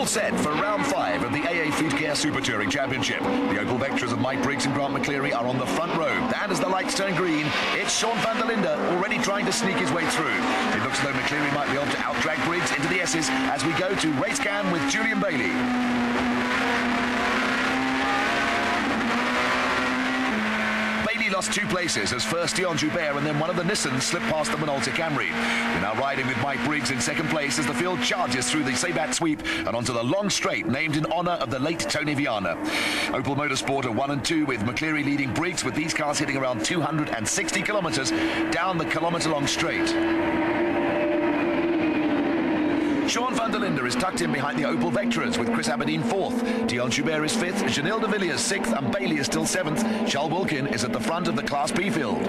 All set for round 5 of the AA FLEETCARE Super Touring Championship. The Opel Vectras of Mike Briggs and Grant McCleary are on the front row. And as the lights turn green, it's Shaun van der Linde already trying to sneak his way through. It looks as though McCleary might be able to out-drag Briggs into the S's as we go to race cam with Julian Bailey. Lost 2 places as first Dion Joubert and then one of the Nissans slipped past the CAMRY. We're now riding with Mike Briggs in second place as the field charges through the Sabat sweep and onto the long straight named in honour of the late Tony Viana. Opel Motorsport are 1 and 2 with McCleary leading Briggs, with these cars hitting around 260 kilometres down the kilometre-long straight. Shaun van der Linde is tucked in behind the Opel Vectras with Chris Aberdeen 4th. Dion Joubert is 5th, GINIEL de VILLIERS 6th and Bailey is still 7th. CHARL WILKEN is at the front of the Class B field.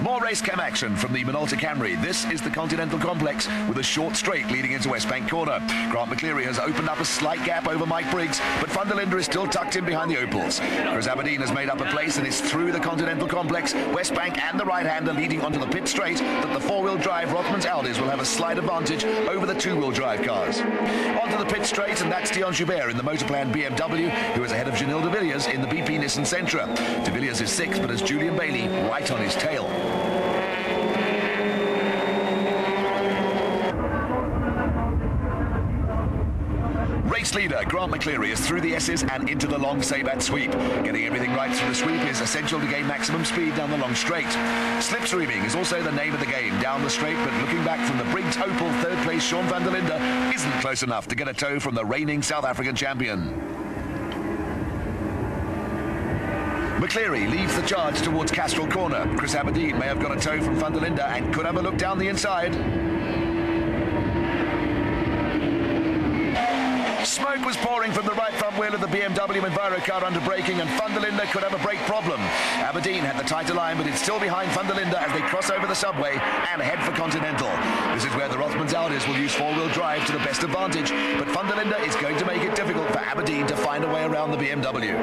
More race cam action from the CAMRY. This is the Continental Complex with a short straight leading into West Bank Corner. Grant McCleary has opened up a slight gap over Mike Briggs, but van der Linde is still tucked in behind the Opels. Chris Aberdeen has made up a place and is through the Continental Complex. West Bank and the right-hander leading onto the pit straight that the 4-wheel drive Rothmans Audis will have a slight advantage over the 2-wheel drive cars. Onto the pit straight, and that's Dion Joubert in the Motorplan BMW, who is ahead of GINIEL de VILLIERS in the BP Nissan Sentra. De VILLIERS is 6th, but has Julian Bailey right on his tail. Race leader Grant McCleary is through the S's and into the long Sabat sweep. Getting everything right through the sweep is essential to gain maximum speed down the long straight. Slipstreaming is also the name of the game down the straight, but looking back from the Briggs Opel 3rd place Shaun van der Linde isn't close enough to get a tow from the reigning South African champion. McCleary leads the charge towards Castrol Corner. Chris Aberdeen may have got a tow from van der Linde and could have a look down the inside. Smoke was pouring from the right front wheel of the BMW Enviro car under braking, and van der Linde could have a brake problem. Aberdeen had the tighter line, but it's still behind van der Linde as they cross over the subway and head for Continental. This is where the Rothmans Audis will use 4-wheel drive to the best advantage, but van der Linde is going to make it difficult for Aberdeen to find a way around the BMW.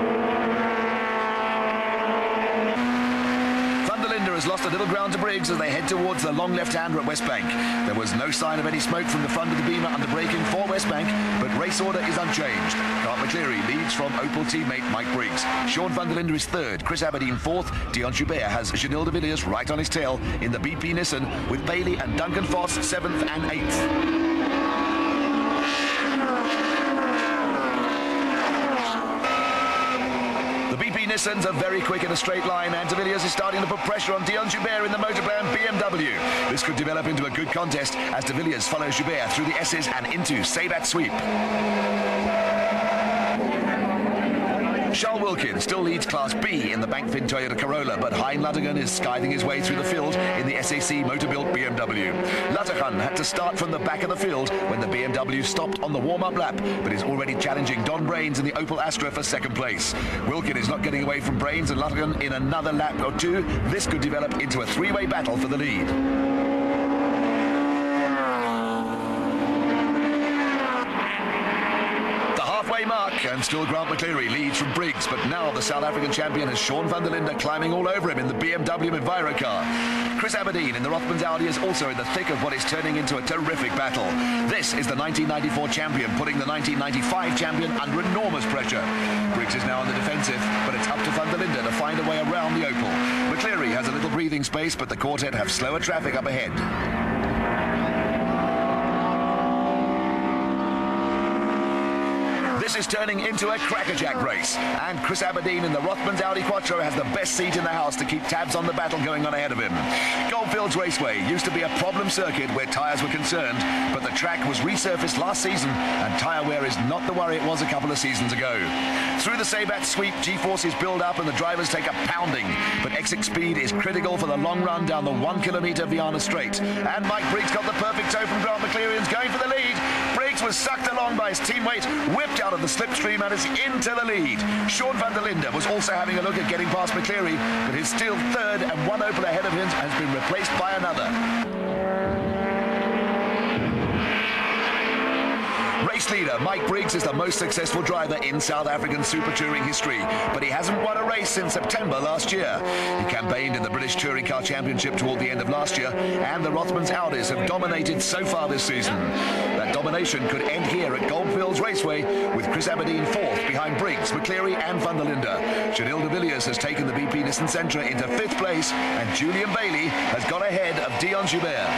Has lost a little ground to Briggs as they head towards the long left-hander at West Bank. There was no sign of any smoke from the front of the Beamer under braking for West Bank, but race order is unchanged. Grant McCleary leads from Opel teammate Mike Briggs. Shaun van der Linde is 3rd, Chris Aberdeen 4th. Dion Joubert has GINIEL de VILLIERS right on his tail in the BP Nissan, with Bailey and Duncan Foss 7th and 8th. The BP Nissans are very quick in a straight line, and de VILLIERS is starting to put pressure on Dion Joubert in the Motorplan BMW. This could develop into a good contest as de VILLIERS follows Joubert through the S's and into Sabat sweep. CHARL Wilkin still leads Class B in the Bankfin Toyota Corolla, but Hein Luttigan is scything his way through the field in the SAC Motor-Built BMW. Luttigan had to start from the back of the field when the BMW stopped on the warm-up lap, but is already challenging Don Brains in the Opel Astra for 2nd place. Wilkin is not getting away from Brains, and Luttigan in another lap or 2. This could develop into a 3-way battle for the lead. Mark, and still Grant McCleary leads from Briggs, but now the South African champion has Shaun van der Linde climbing all over him in the BMW Enviro car. Chris Aberdeen in the Rothmans Audi is also in the thick of what is turning into a terrific battle. This is the 1994 champion putting the 1995 champion under enormous pressure. Briggs is now on the defensive, but it's up to van der Linde to find a way around the Opel. McCleary has a little breathing space, but the quartet have slower traffic up ahead. This is turning into a crackerjack race, and Chris Aberdeen in the Rothmans Audi Quattro has the best seat in the house to keep tabs on the battle going on ahead of him. Goldfields Raceway used to be a problem circuit where tyres were concerned, but the track was resurfaced last season, and tyre wear is not the worry it was a couple of seasons ago. Through the Sabat sweep, G-forces build up and the drivers take a pounding, but exit speed is critical for the long run down the 1 kilometre Viana Straight. And Mike Briggs got the perfect tow from Grant McCleary and is going for the lead. Briggs was sucked along by his teammate, whipped out of the slipstream and is into the lead. Shaun van der Linde was also having a look at getting past McCleary, but is still 3rd, and one Opel ahead of him has been replaced by another. Race leader Mike Briggs is the most successful driver in South African Super Touring history, but he hasn't won a race since September last year. He campaigned in the British Touring Car Championship toward the end of last year, and the Rothmans Audis have dominated so far this season. That domination could end here at Goldfields Raceway, with Chris Aberdeen fourth behind Briggs, McCleary and van der Linde. GINIEL de Villiers has taken the BP Nissan Sentra into fifth place, and Julian Bailey has got ahead of Dion Joubert.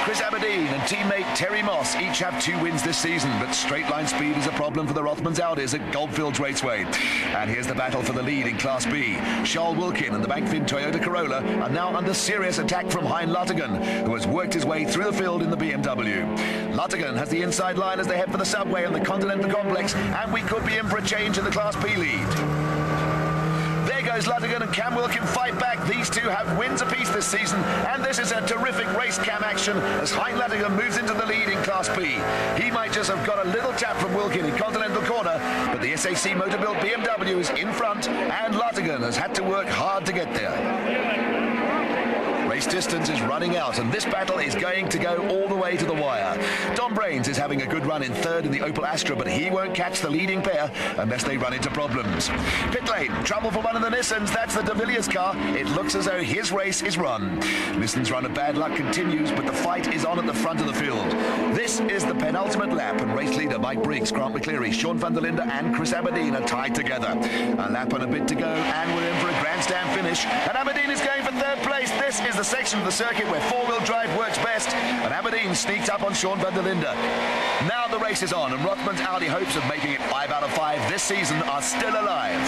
Chris Aberdeen and teammate Terry Moss each have 2 wins this season, but straight line speed is a problem for the Rothmans Audis at Goldfields Raceway. And here's the battle for the lead in Class B. CHARL Wilken and the Bankfin Toyota Corolla are now under serious attack from Hein Lattigan, who has worked his way through the field in the BMW. Lattigan has the inside line as they head for the subway on the Continental Complex, and we could be in for a change in the Class B lead. There goes Lattigan and Cam Wilken fight back. These two have wins apiece this season, and this is a terrific race cam action as Hein Lattigan moves into the lead in Class B. He might just have got a little tap from Wilken in Continental Corner, but the SAC Motorbuilt BMW is in front, and Lattigan has had to work hard to get there. Race distance is running out, and this battle is going to go all the way to the wire. Don Brains is having a good run in third in the Opel Astra, but he won't catch the leading pair unless they run into problems. Pit lane, trouble for one of the Nissans. That's the de Villiers car. It looks as though his race is run. Nissan's run of bad luck continues, but the fight is on at the front of the field. This is the penultimate lap, and race leader Mike Briggs, Grant McCleary, Shaun van der Linde and Chris Aberdeen are tied together. A lap and a bit to go, and we're in for a grandstand finish. And Aberdeen is going for third place. This is the section of the circuit where four-wheel drive works best, and Aberdeen sneaked up on Shaun van der Linde. Now the race is on, and Rothmans Audi hopes of making it 5 out of 5 this season are still alive.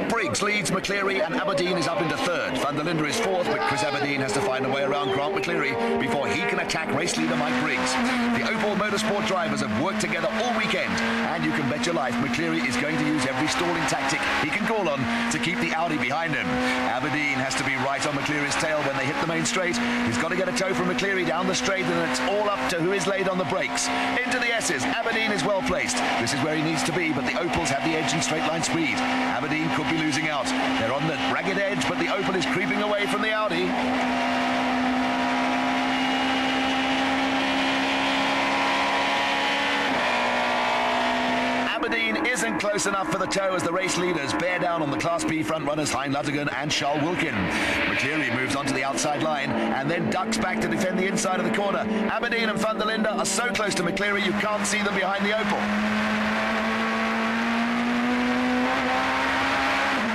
Briggs leads McCleary, and Aberdeen is up into third. Van der Linde is fourth, but Chris Aberdeen has to find a way around Grant McCleary before he can attack race leader Mike Briggs. The Opel Motorsport drivers have worked together all weekend, and you can bet your life McCleary is going to use every stalling tactic he can call on to keep the Audi behind him. Aberdeen has to be right on McCleary's tail when they hit the main straight. He's got to get a tow from McCleary down the straight, and it's all up to who is laid on the brakes. Into the S's, Aberdeen is well placed. This is where he needs to be, but the Opels have the edge in straight line speed. Aberdeen could be losing out. They're on the ragged edge, but the Opel is creeping away from the Audi. Aberdeen isn't close enough for the tow as the race leaders bear down on the Class B front runners Hein Lattigan and CHARL Wilken. McCleary moves onto the outside line and then ducks back to defend the inside of the corner. Aberdeen and van der Linde are so close to McCleary you can't see them behind the Opel.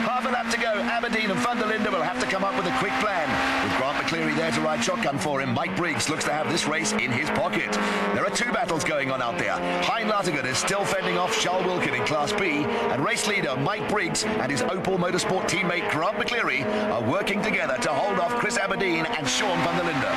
Half a lap to go. Aberdeen and van der Linde will have to come up with a quick plan. With Grant McCleary there to ride shotgun for him, Mike Briggs looks to have this race in his pocket. There are 2 battles going on out there. Hein Lattigan is still fending off CHARL Wilken in Class B, and race leader Mike Briggs and his Opel Motorsport teammate Grant McCleary are working together to hold off Chris Aberdeen and Shaun van der Linde.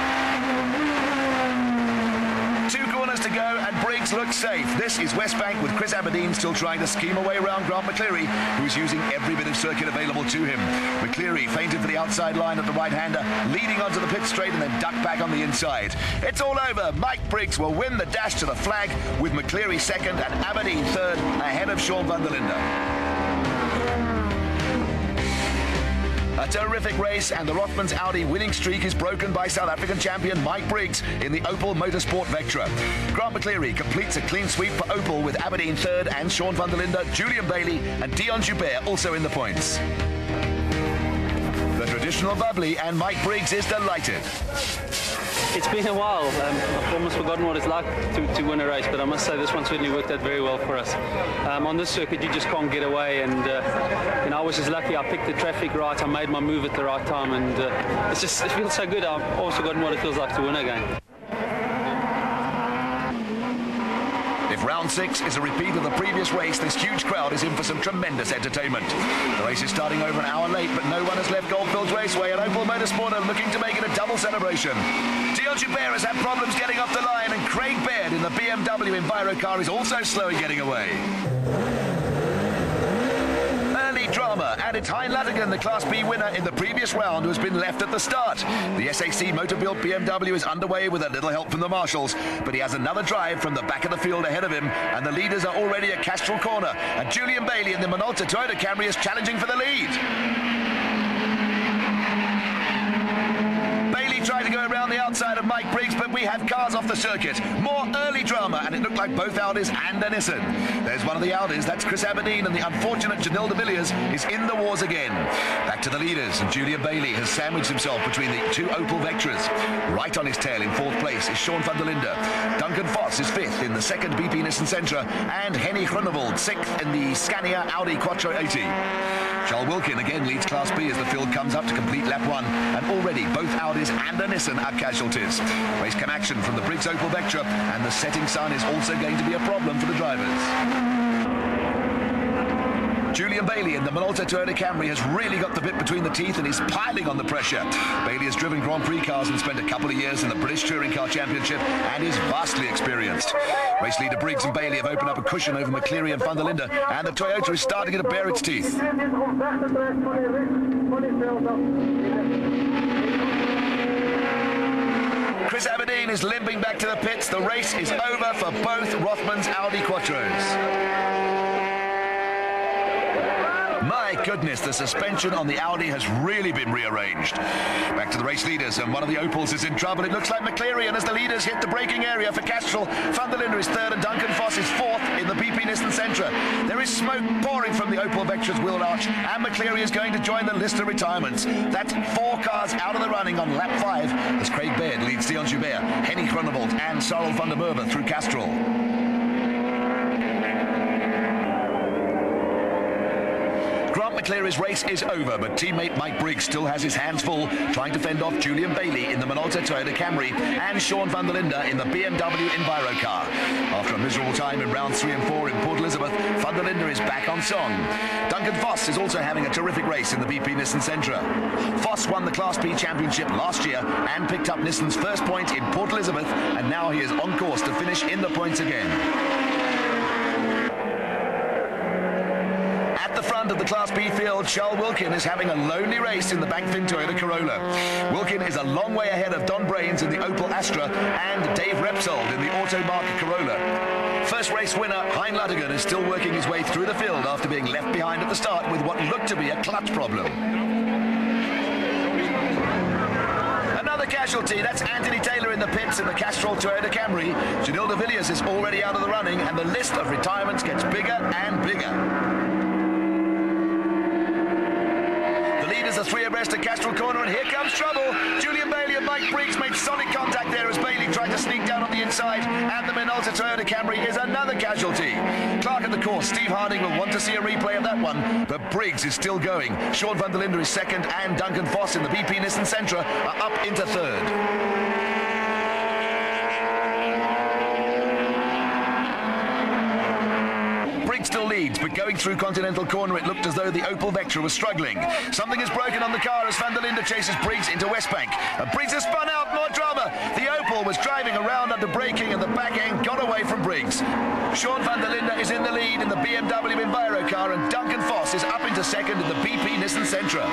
2 corners to go, and Briggs looks safe. This is West Bank with Chris Aberdeen still trying to scheme away around Grant McCleary, who's using every bit of circuit available to him. McCleary feinted for the outside line of the right-hander, leading onto the pit straight and then ducked back on the inside. It's all over. Mike Briggs will win the dash to the flag with McCleary second and Aberdeen third ahead of Shaun van der Linde. A terrific race, and the Rothmans Audi winning streak is broken by South African champion Mike Briggs in the Opel Motorsport Vectra. Grant McCleary completes a clean sweep for Opel with Aberdeen third and Shaun van der Linde, Julian Bailey and Dion Joubert also in the points. The traditional bubbly, and Mike Briggs is delighted. It's been a while. I've almost forgotten what it's like to win a race, but I must say this one certainly worked out very well for us. On this circuit, you just can't get away, and I was just lucky. I picked the traffic right, I made my move at the right time, and it feels so good. I've almost forgotten what it feels like to win again. If round 6 is a repeat of the previous race, this huge crowd is in for some tremendous entertainment. The race is starting over an hour late, but no one has left Goldfields Raceway, and Opel Motorsport are looking to make it a double celebration. Dion Joubert has had problems getting off the line, and Craig Baird in the BMW Enviro car is also slow in getting away. Early drama, and it's Hein Lattigan, the Class B winner in the previous round, who has been left at the start. The SAC Motorbuilt BMW is underway with a little help from the marshals, but he has another drive from the back of the field ahead of him, and the leaders are already at Castrol Corner, and Julian Bailey in the Minolta Toyota Camry is challenging for the lead. on the outside of Mike Briggs, but we have cars off the circuit. More early drama, and it looked like both Audis and a Nissan. There's one of the Audis, that's Chris Aberdeen, and the unfortunate GINIEL de VILLIERS is in the wars again. Back to the leaders, and Julian Bailey has sandwiched himself between the two Opel Vectras. Right on his tail in fourth place is Shaun van der Linde. Duncan Voss is fifth in the second BP Nissan Sentra, and Henny Groenewold sixth in the Scania Audi Quattro 80. Charles Wilken again leads Class B as the field comes up to complete lap one, and already both Audis and a Nissan are casualties. Race cam action from the Briggs Opel Vectra, and the setting sun is also going to be a problem for the drivers. Julian Bailey in the Minolta Toyota Camry has really got the bit between the teeth and is piling on the pressure. Bailey has driven Grand Prix cars and spent a couple of years in the British Touring Car Championship and is vastly experienced. Race leader Briggs and Bailey have opened up a cushion over McCleary and van der Linde, and the Toyota is starting to bare its teeth. Chris Aberdeen is limping back to the pits. The race is over for both Rothmans Audi Quattros. My goodness, the suspension on the Audi has really been rearranged. Back to the race leaders, and one of the Opels is in trouble. It looks like McCleary, and as the leaders hit the braking area for Castrol, van der Linde is third and Duncan Voss is fourth in the BP Nissan Sentra. There is smoke pouring from the Opel Vectra's wheel arch, and McCleary is going to join the list of retirements. That's 4 cars out of the running on lap 5 as Craig Baird leads Dion Joubert, Henny Groenewold and Cyril van der Merwe through Castrol. Grant McCleary's race is over, but teammate Mike Briggs still has his hands full, trying to fend off Julian Bailey in the Minolta Toyota Camry and Shaun van der Linde in the BMW Enviro car. After a miserable time in rounds 3 and 4 in Port Elizabeth, van der Linde is back on song. Duncan Voss is also having a terrific race in the BP Nissan Sentra. Voss won the Class B Championship last year and picked up Nissan's first point in Port Elizabeth, and now he is on course to finish in the points again. At the front of the Class B field, Charles Wilken is having a lonely race in the Bankfin Toyota Corolla. Wilken is a long way ahead of Don Brains in the Opel Astra and Dave Repsold in the Automark Corolla. First race winner, Hein Luttigan, is still working his way through the field after being left behind at the start with what looked to be a clutch problem. Another casualty, that's Anthony Taylor in the pits in the Castrol Toyota Camry. GINIEL de VILLIERS is already out of the running, and the list of retirements gets bigger and bigger. Are 3 abreast at Castrol Corner, and here comes trouble. Julian Bailey and Mike Briggs made solid contact there as Bailey tried to sneak down on the inside, and the Minolta Toyota Camry is another casualty. Clark at the course, Steve Harding will want to see a replay of that one, but Briggs is still going. Shaun van der Linde is second, and Duncan Voss in the BP Nissan Sentra are up into third. Still leads, but going through Continental Corner, it looked as though the Opel Vectra was struggling. Something is broken on the car as van der Linde chases Briggs into Westbank. Briggs has spun out, more drama. The Opel was driving around under braking, and the back end got away from Briggs. Shaun van der Linde is in the lead in the BMW Enviro car, and Duncan Voss is up into second in the BP Nissan Sentra.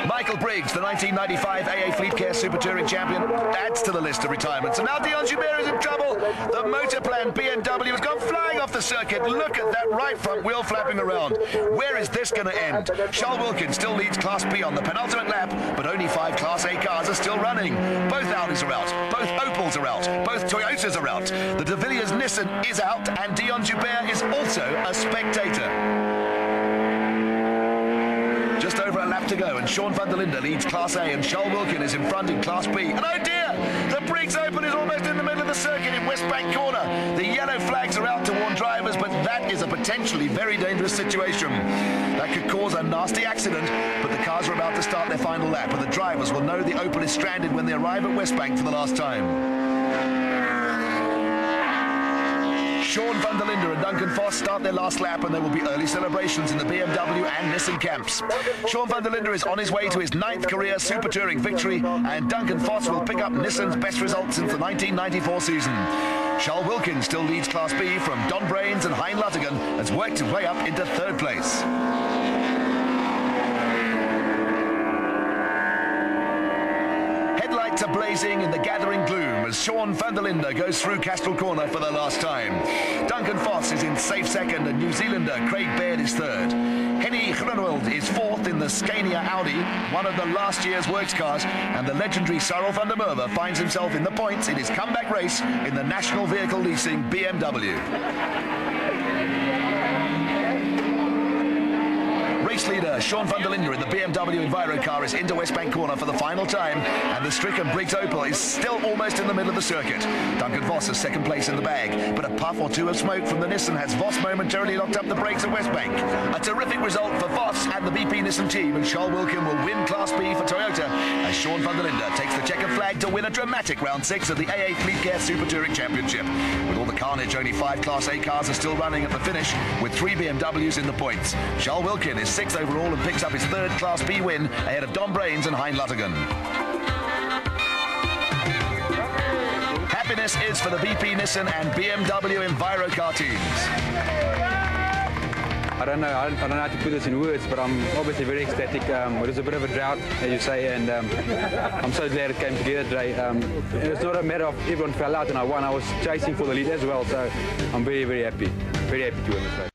Michael Briggs, the 1995 AA FLEETCARE Super Touring champion, adds to the list of retirements. And now Dion Joubert is in trouble. The Motorplan BMW has gone flying off the circuit. Look at that right front wheel flapping around. Where is this going to end? Charles Wilken still leads Class B on the penultimate lap, but only 5 Class A cars are still running. Both Audis are out. Both Opels are out. Both Toyotas are out. The de VILLIERS Nissan is out, and Dion Joubert is also a spectator. Just over a lap to go, and Shaun van der Linde leads Class A, and Charles Wilken is in front in Class B. And oh dear, the Briggs Open is almost in the middle of the circuit in Westbank Corner. The yellow flags are out to warn drivers, but that is a potentially very dangerous situation. That could cause a nasty accident, but the cars are about to start their final lap, and the drivers will know the Opel is stranded when they arrive at Westbank for the last time. Shaun van der Linde and Duncan Voss start their last lap, and there will be early celebrations in the BMW and Nissan camps. Shaun van der Linde is on his way to his 9th career Super Touring victory, and Duncan Voss will pick up Nissan's best result since the 1994 season. Charles Wilken still leads Class B from Don Brains, and Hein Luttigan has worked his way up into 3rd place. Headlights are blazing in the gathering gloom as Shaun van der Linde goes through Castrol Corner for the last time. Duncan Voss is in safe second, and New Zealander Craig Baird is third. Henny Groenewald is fourth in the Scania Audi, one of the last year's works cars, and the legendary Cyril van der Merwe finds himself in the points in his comeback race in the National Vehicle Leasing BMW. Race leader Shaun van der Linde in the BMW Enviro car is into West Bank corner for the final time, and the stricken Briggs Opel is still almost in the middle of the circuit. Duncan Vos has second place in the bag, but a puff or two of smoke from the Nissan has Vos momentarily locked up the brakes at West Bank. A terrific result for Vos and the BP Nissan team, and CHARL Wilken will win Class B for Toyota as Shaun van der Linde takes the checkered flag to win a dramatic round 6 of the AA FLEETCARE Super Touring Championship. With all the carnage, only 5 Class A cars are still running at the finish, with 3 BMWs in the points. CHARL Wilken is 6th overall and picks up his 3rd Class B win ahead of Don Brains and Hein Luttigan. Happiness is for the BP Nissan and BMW Enviro car teams. I don't know how to put this in words, but I'm obviously very ecstatic. It was a bit of a drought, as you say, and I'm so glad it came together today. It's not a matter of everyone fell out and I won. I was chasing for the lead as well, so I'm very, very happy. Very happy to win this race.